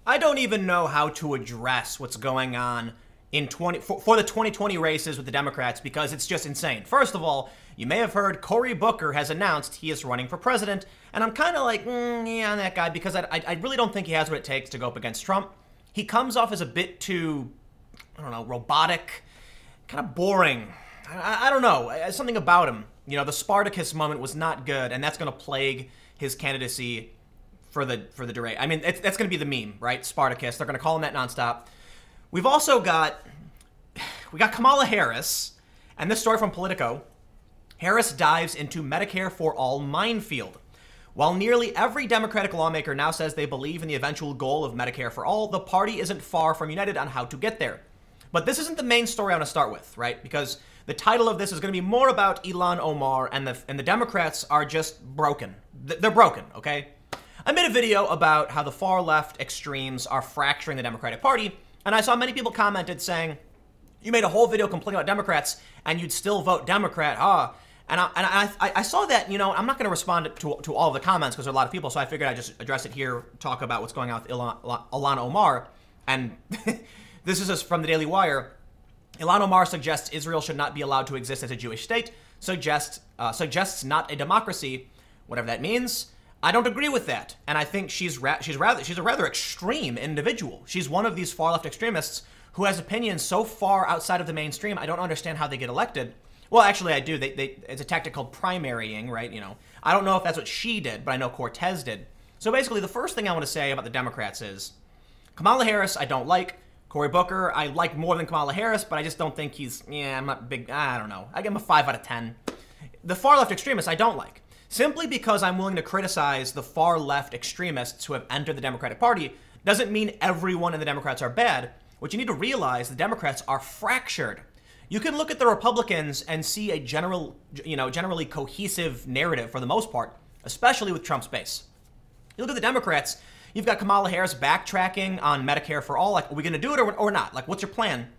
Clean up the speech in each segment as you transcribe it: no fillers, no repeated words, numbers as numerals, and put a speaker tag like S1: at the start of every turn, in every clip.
S1: I don't even know how to address what's going on in for the 2020 races with the Democrats because it's just insane. First of all, you may have heard Cory Booker has announced he is running for president, and I'm kind of like, yeah, that guy, because I really don't think he has what it takes to go up against Trump. He comes off as a bit too, I don't know, robotic, kind of boring. I don't know, something about him. You know, the Spartacus moment was not good, and that's going to plague his candidacy for the duration. I mean, that's going to be the meme, right? Spartacus. They're going to call him that nonstop. We've also got Kamala Harris, and this story from Politico. Harris dives into Medicare for All minefield. While nearly every Democratic lawmaker now says they believe in the eventual goal of Medicare for all, the party isn't far from united on how to get there. But this isn't the main story I want to start with, right? Because the title of this is going to be more about Ilhan Omar, and the Democrats are just broken. They're broken, okay? I made a video about how the far left extremes are fracturing the Democratic Party, and I saw many people commented saying, you made a whole video complaining about Democrats, and you'd still vote Democrat, huh? And I saw that, you know, I'm not going to respond to all of the comments because there are a lot of people, so I figured I'd just address it here, talk about what's going on with Ilhan Omar. And this is from the Daily Wire. Ilhan Omar suggests Israel should not be allowed to exist as a Jewish state, suggests not a democracy, whatever that means. I don't agree with that, and I think she's a rather extreme individual. She's one of these far left extremists who has opinions so far outside of the mainstream. I don't understand how they get elected. Well, actually, I do. It's a tactic called primarying, right? You know, I don't know if that's what she did, but I know Cortez did. So basically, the first thing I want to say about the Democrats is Kamala Harris, I don't like. Cory Booker, I like more than Kamala Harris, but I just don't think I'm not big. I don't know. I give him a 5 out of 10. The far left extremists, I don't like. Simply because I'm willing to criticize the far left extremists who have entered the Democratic Party doesn't mean everyone in the Democrats are bad. What you need to realize, the Democrats are fractured. You can look at the Republicans and see a generally cohesive narrative for the most part, especially with Trump's base. You look at the Democrats, you've got Kamala Harris backtracking on Medicare for all. Like, are we going to do it or not? Like, what's your plan?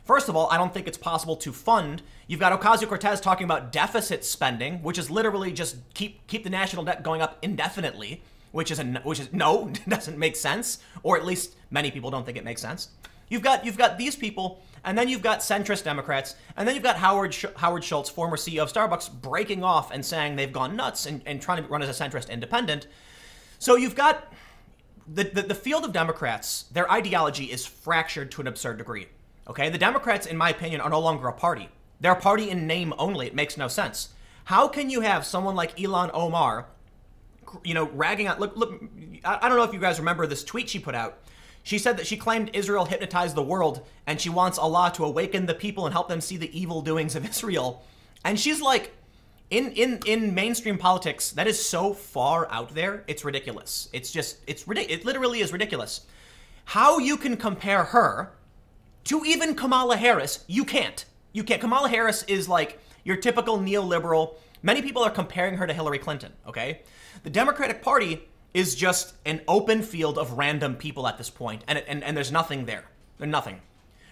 S1: First of all, I don't think it's possible to fund. You've got Ocasio-Cortez talking about deficit spending, which is literally just keep the national debt going up indefinitely, which is no, doesn't make sense, or at least many people don't think it makes sense. You've got these people, and then you've got centrist Democrats, and then you've got Howard Schultz, former CEO of Starbucks, breaking off and saying they've gone nuts and trying to run as a centrist independent. So you've got the field of Democrats. Their ideology is fractured to an absurd degree. Okay, the Democrats, in my opinion, are no longer a party. They're a party in name only. It makes no sense. How can you have someone like Ilhan Omar, you know, ragging on? Look, I don't know if you guys remember this tweet she put out. She said that she claimed Israel hypnotized the world, and she wants Allah to awaken the people and help them see the evil doings of Israel. And she's like, in mainstream politics, that is so far out there, it's ridiculous. It's ridiculous. It literally is ridiculous. How you can compare her to even Kamala Harris, you can't. You can't. Kamala Harris is like your typical neoliberal. Many people are comparing her to Hillary Clinton, okay? The Democratic Party is just an open field of random people at this point, and there's nothing there. There's nothing.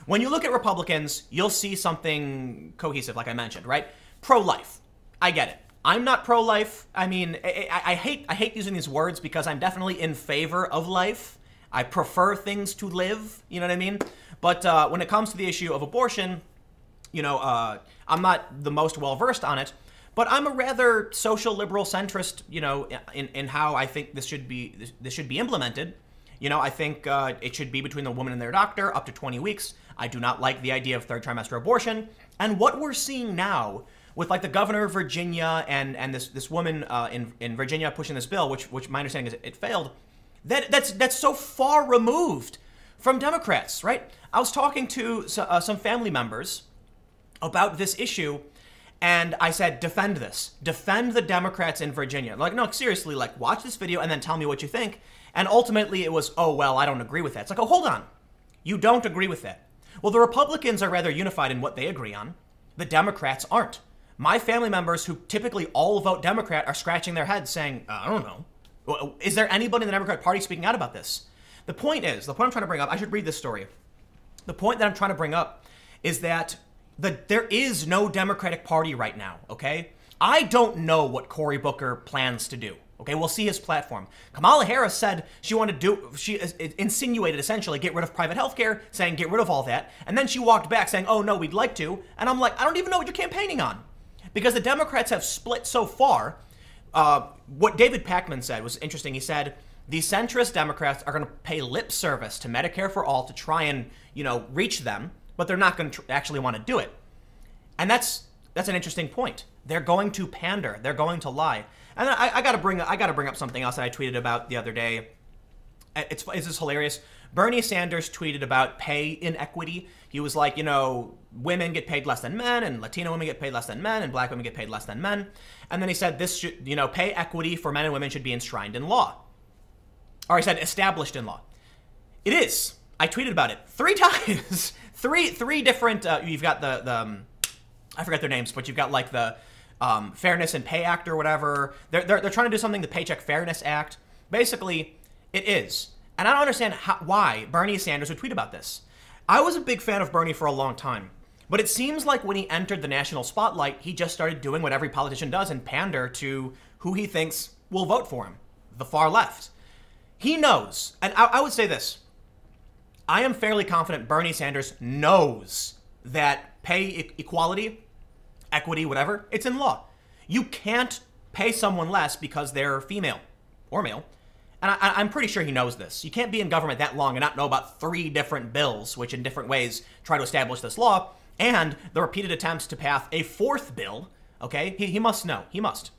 S1: When you look at Republicans, you'll see something cohesive, like I mentioned, right? Pro-life. I get it. I'm not pro-life. I mean, I hate using these words because I'm definitely in favor of life. I prefer things to live, you know what I mean? But when it comes to the issue of abortion, you know, I'm not the most well-versed on it, but I'm a rather social liberal centrist, you know, in how I think this should be implemented. You know, I think it should be between the woman and their doctor, up to 20 weeks. I do not like the idea of third trimester abortion. And what we're seeing now with like the governor of Virginia and this woman in Virginia pushing this bill, which my understanding is it failed, that's so far removed from Democrats, right? I was talking to some family members about this issue, and I said, defend this. Defend the Democrats in Virginia. Like, no, seriously, like, watch this video and then tell me what you think. And ultimately, it was, oh, well, I don't agree with that. It's like, oh, hold on. You don't agree with that. Well, the Republicans are rather unified in what they agree on. The Democrats aren't. My family members, who typically all vote Democrat, are scratching their heads saying, I don't know. Is there anybody in the Democratic Party speaking out about this? The point I'm trying to bring up, I should read this story. The point that I'm trying to bring up is that there is no Democratic Party right now, okay? I don't know what Cory Booker plans to do. Okay, we'll see his platform. Kamala Harris said she wanted to she insinuated essentially get rid of private healthcare, saying get rid of all that. And then she walked back saying, oh no, we'd like to. And I'm like, I don't even know what you're campaigning on. Because the Democrats have split so far. What David Pakman said was interesting. He said, the centrist Democrats are going to pay lip service to Medicare for all to try and, reach them, but they're not going to actually want to do it. And that's an interesting point. They're going to pander. They're going to lie. And I got to bring up something else that I tweeted about the other day. It's just hilarious. Bernie Sanders tweeted about pay inequity. He was like, women get paid less than men, and Latino women get paid less than men, and black women get paid less than men. And then he said this should, pay equity for men and women should be enshrined in law. Or he said established in law. It is. I tweeted about it 3 times. three different. You've got the I forget their names, but you've got like the Fairness and Pay Act or whatever. They're trying to do something, the Paycheck Fairness Act. Basically, it is. And I don't understand why Bernie Sanders would tweet about this. I was a big fan of Bernie for a long time. But it seems like when he entered the national spotlight, he just started doing what every politician does and pander to who he thinks will vote for him, the far left. He knows, and I would say this, I am fairly confident Bernie Sanders knows that pay equality, equity, whatever, it's in law. You can't pay someone less because they're female or male. And I'm pretty sure he knows this. You can't be in government that long and not know about 3 different bills, which in different ways try to establish this law, and the repeated attempts to pass a 4th bill, okay? He must know. He must.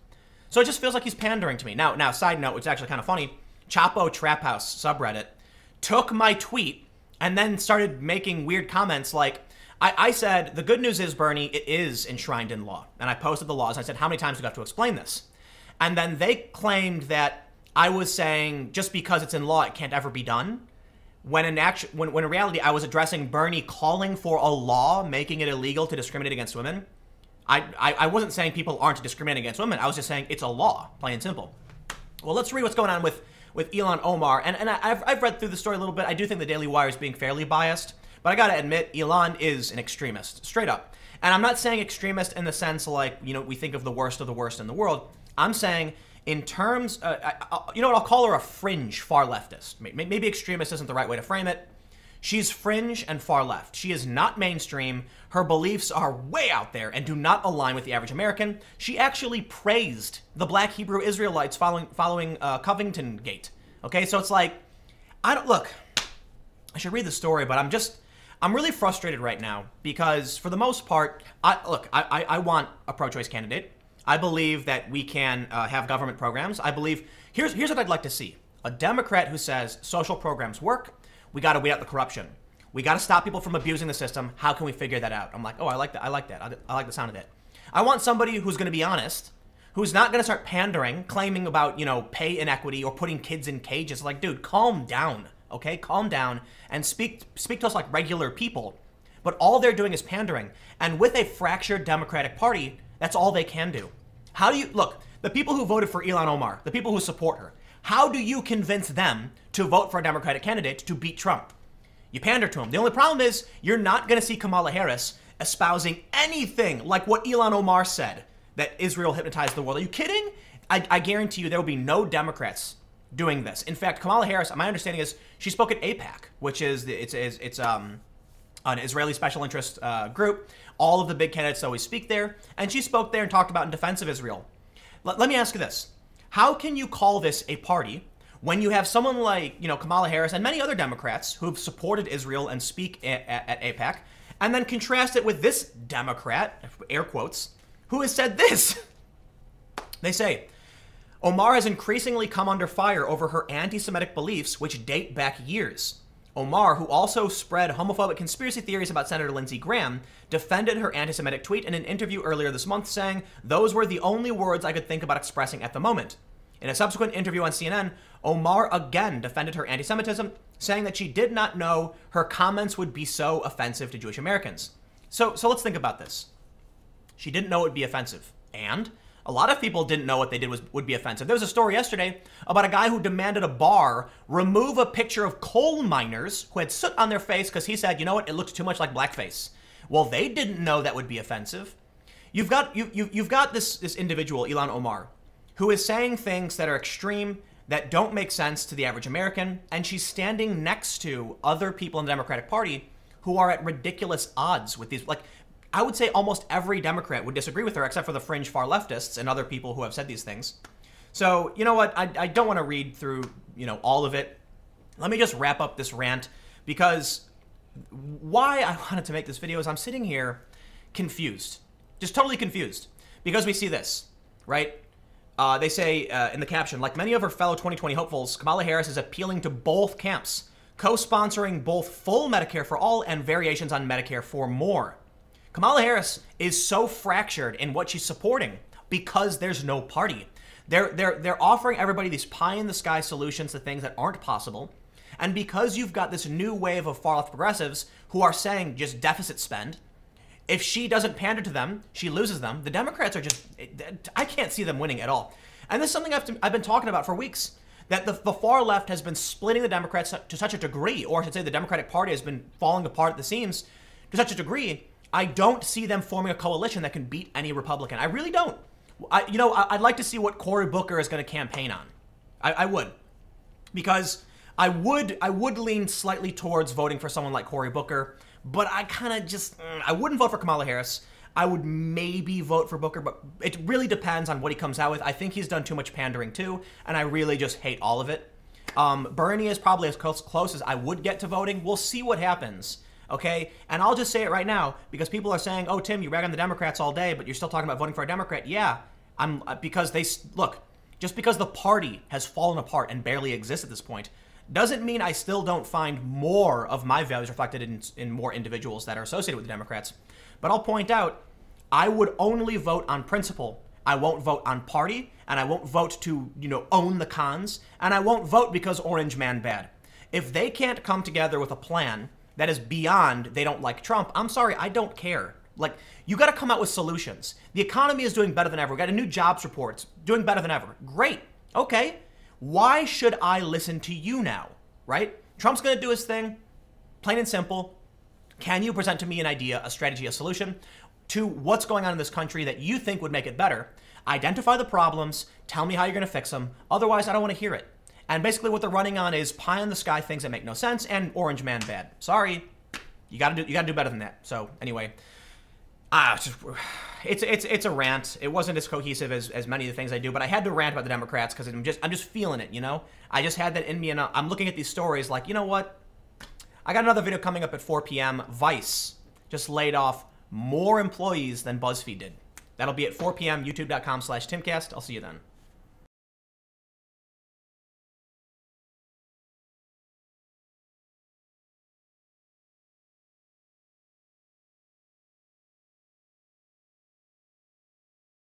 S1: So it just feels like he's pandering to me. Now, side note, which is actually kind of funny, Chapo Trap House subreddit took my tweet and then started making weird comments like, I said, the good news is, Bernie, it is enshrined in law. And I posted the laws. And I said, how many times do we have to explain this? And then they claimed that I was saying just because it's in law, it can't ever be done. When in reality, I was addressing Bernie calling for a law making it illegal to discriminate against women. I wasn't saying people aren't discriminating against women. I was just saying it's a law, plain and simple. Well, let's read what's going on with Ilhan Omar. And I've read through the story a little bit. I do think the Daily Wire is being fairly biased. But I got to admit, Ilhan is an extremist, straight up. And I'm not saying extremist in the sense like, we think of the worst in the world. I'm saying in terms, I'll call her a fringe far leftist. Maybe extremist isn't the right way to frame it. She's fringe and far left. She is not mainstream. Her beliefs are way out there and do not align with the average American. She actually praised the Black Hebrew Israelites following Covington Gate. Okay, so it's like, I should read the story, but I'm really frustrated right now because for the most part, I want a pro-choice candidate. I believe that we can have government programs. I believe, here's what I'd like to see. A Democrat who says social programs work. We got to weed out the corruption. We got to stop people from abusing the system. How can we figure that out? I'm like, oh, I like that. I like the sound of that. I want somebody who's going to be honest, who's not going to start pandering, claiming about, pay inequity or putting kids in cages. Like, dude, calm down, okay? Calm down and speak to us like regular people. But all they're doing is pandering. And with a fractured Democratic Party, that's all they can do. How do you, look, the people who voted for Ilhan Omar, the people who support her, how do you convince them to vote for a Democratic candidate to beat Trump? You pander to them. The only problem is you're not going to see Kamala Harris espousing anything like what Ilhan Omar said, that Israel hypnotized the world. Are you kidding? I guarantee you there will be no Democrats doing this. In fact, Kamala Harris, my understanding is she spoke at AIPAC, which is an Israeli special interest group. All of the big candidates always speak there, and she spoke there and talked about in defense of Israel. Let me ask you this. How can you call this a party when you have someone like, Kamala Harris and many other Democrats who've supported Israel and speak at AIPAC, and then contrast it with this Democrat, air quotes, who has said this? They say, Omar has increasingly come under fire over her anti-Semitic beliefs, which date back years. Omar, who also spread homophobic conspiracy theories about Senator Lindsey Graham, defended her anti-Semitic tweet in an interview earlier this month, saying, those were the only words I could think about expressing at the moment. In a subsequent interview on CNN, Omar again defended her anti-Semitism, saying that she did not know her comments would be so offensive to Jewish Americans. So let's think about this. She didn't know it would be offensive. And a lot of people didn't know what they did would be offensive. There was a story yesterday about a guy who demanded a bar remove a picture of coal miners who had soot on their face because he said, you know what, it looked too much like blackface. Well, they didn't know that would be offensive. You've got this individual, Ilhan Omar, who is saying things that are extreme, that don't make sense to the average American, and she's standing next to other people in the Democratic Party who are at ridiculous odds with these. Like, I would say almost every Democrat would disagree with her, except for the fringe far leftists and other people who have said these things. So, you know what? I don't want to read through, all of it. Let me just wrap up this rant, because why I wanted to make this video is I'm sitting here confused, just totally confused, because we see this, right? They say in the caption, like many of her fellow 2020 hopefuls, Kamala Harris is appealing to both camps, co-sponsoring both full Medicare for all and variations on Medicare for more. Kamala Harris is so fractured in what she's supporting because there's no party. They're offering everybody these pie-in-the-sky solutions to things that aren't possible. And because you've got this new wave of far-left progressives who are saying just deficit spend, if she doesn't pander to them, she loses them. The Democrats are just, I can't see them winning at all. And this is something I've been talking about for weeks, that the far left has been splitting the Democrats to such a degree, or I should say the Democratic Party has been falling apart at the seams to such a degree, I don't see them forming a coalition that can beat any Republican. I really don't. I'd like to see what Cory Booker is going to campaign on. I would. Because I would lean slightly towards voting for someone like Cory Booker, but I kind of just, I wouldn't vote for Kamala Harris. I would maybe vote for Booker, but it really depends on what he comes out with. I think he's done too much pandering too, and I really just hate all of it. Bernie is probably as close as I would get to voting. We'll see what happens, okay? And I'll just say it right now, because people are saying, oh, Tim, you rag on the Democrats all day, but you're still talking about voting for a Democrat. Yeah, because look, just because the party has fallen apart and barely exists at this point, doesn't mean I still don't find more of my values reflected in more individuals that are associated with the Democrats. But I'll point out, I would only vote on principle. I won't vote on party, and I won't vote to, own the cons, and I won't vote because orange man bad. If they can't come together with a plan that is beyond they don't like Trump, I'm sorry, I don't care. Like, you got to come out with solutions. The economy is doing better than ever. We got a new jobs report, doing better than ever. Great. Okay. Why should I listen to you now, right? Trump's going to do his thing, plain and simple. Can you present to me an idea, a strategy, a solution to what's going on in this country that you think would make it better? Identify the problems, tell me how you're going to fix them. Otherwise, I don't want to hear it. And basically what they're running on is pie in the sky things that make no sense and orange man bad. Sorry, you got to do better than that. So anyway, it's a rant. It wasn't as cohesive as many of the things I do, but I had to rant about the Democrats because I'm just feeling it, I just had that in me, and I'm looking at these stories like, you know what? I got another video coming up at 4 p.m. Vice just laid off more employees than BuzzFeed did. That'll be at 4 p.m. youtube.com/Timcast. I'll see you then.